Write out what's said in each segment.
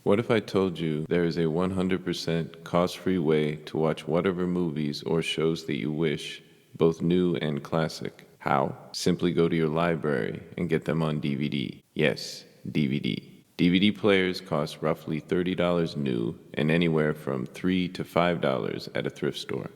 What if I told you there is a 100% cost-free way to watch whatever movies or shows that you wish, both new and classic? How? Simply go to your library and get them on DVD. Yes, DVD. DVD players cost roughly $30 new and anywhere from $3 to $5 at a thrift store.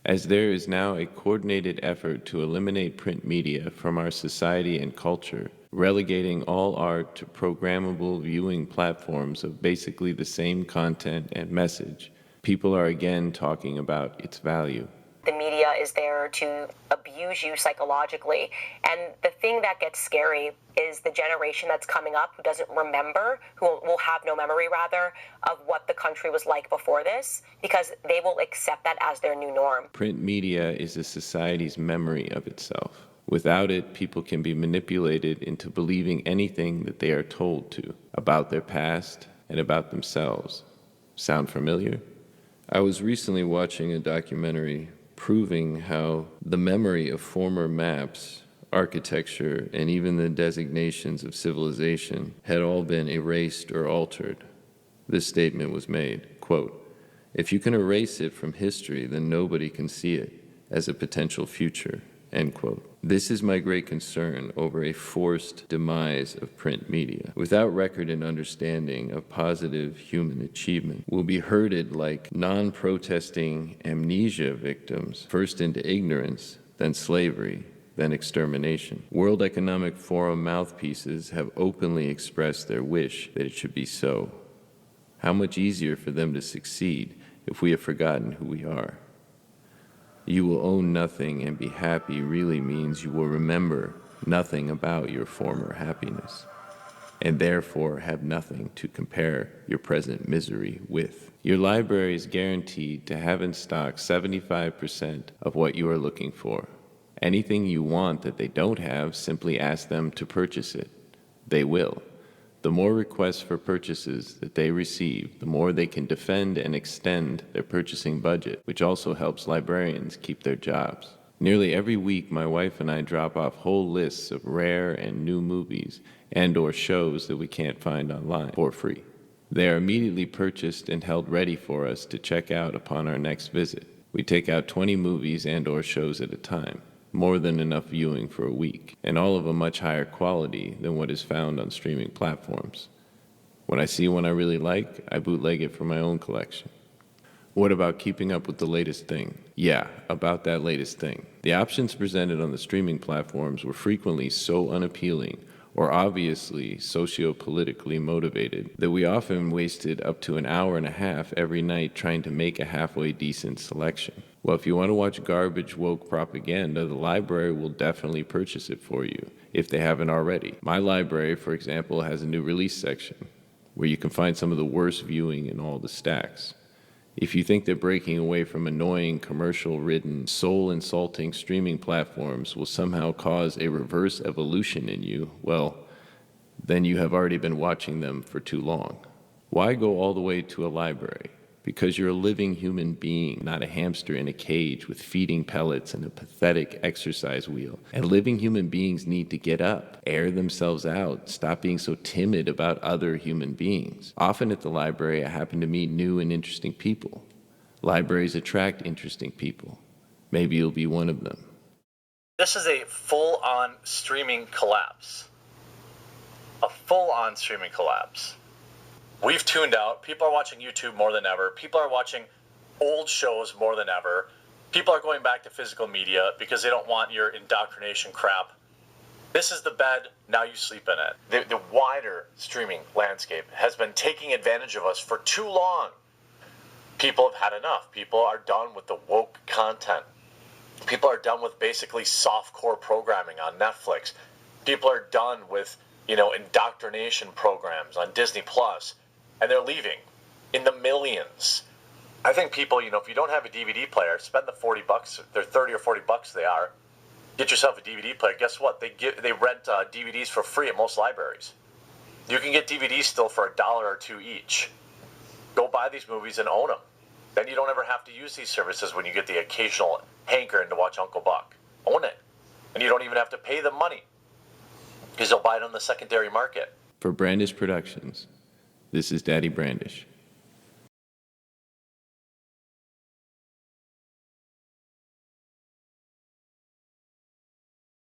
As there is now a coordinated effort to eliminate print media from our society and culture, relegating all art to programmable viewing platforms of basically the same content and message, people are again talking about its value. The media is there to abuse you psychologically. And the thing that gets scary is the generation that's coming up who doesn't remember, who will have no memory, rather, of what the country was like before this, because they will accept that as their new norm. Print media is a society's memory of itself. Without it, people can be manipulated into believing anything that they are told to about their past and about themselves. Sound familiar? I was recently watching a documentary proving how the memory of former maps, architecture, and even the designations of civilization had all been erased or altered. This statement was made, quote, "If you can erase it from history, then nobody can see it as a potential future," end quote. This is my great concern over a forced demise of print media. Without record and understanding of positive human achievement, we'll be herded like non-protesting amnesia victims, first into ignorance, then slavery, then extermination. World Economic Forum mouthpieces have openly expressed their wish that it should be so. How much easier for them to succeed if we have forgotten who we are. You will own nothing and be happy really means you will remember nothing about your former happiness, and therefore have nothing to compare your present misery with. Your library is guaranteed to have in stock 75% of what you are looking for. Anything you want that they don't have, simply ask them to purchase it. They will. The more requests for purchases that they receive, the more they can defend and extend their purchasing budget, which also helps librarians keep their jobs. Nearly every week, my wife and I drop off whole lists of rare and new movies and/or shows that we can't find online for free. They are immediately purchased and held ready for us to check out upon our next visit. We take out 20 movies and/or shows at a time. More than enough viewing for a week, and all of a much higher quality than what is found on streaming platforms. When I see one I really like, I bootleg it for my own collection. What about keeping up with the latest thing? Yeah, about that latest thing. The options presented on the streaming platforms were frequently so unappealing or obviously socio-politically motivated that we often wasted up to an hour and a half every night trying to make a halfway decent selection. Well, if you want to watch garbage woke propaganda, the library will definitely purchase it for you, if they haven't already. My library, for example, has a new release section, where you can find some of the worst viewing in all the stacks. If you think that breaking away from annoying, commercial-ridden, soul-insulting streaming platforms will somehow cause a reverse evolution in you, well, then you have already been watching them for too long. Why go all the way to a library? Because you're a living human being, not a hamster in a cage with feeding pellets and a pathetic exercise wheel. And living human beings need to get up, air themselves out, stop being so timid about other human beings. Often at the library, I happen to meet new and interesting people. Libraries attract interesting people. Maybe you'll be one of them. This is a full-on streaming collapse. A full-on streaming collapse. We've tuned out. People are watching YouTube more than ever. People are watching old shows more than ever. People are going back to physical media because they don't want your indoctrination crap. This is the bed, now you sleep in it. The wider streaming landscape has been taking advantage of us for too long. People have had enough. People are done with the woke content. People are done with basically softcore programming on Netflix. People are done with, indoctrination programs on Disney Plus. And they're leaving in the millions. I think people, if you don't have a DVD player, spend the $40. They're 30 or $40 they are. Get yourself a DVD player. Guess what? They rent DVDs for free at most libraries. You can get DVDs still for $1 or $2 each. Go buy these movies and own them. Then you don't ever have to use these services when you get the occasional hankering to watch Uncle Buck. Own it. And you don't even have to pay them money because they'll buy it on the secondary market. For Brandish Productions, This is Daddy Brandish.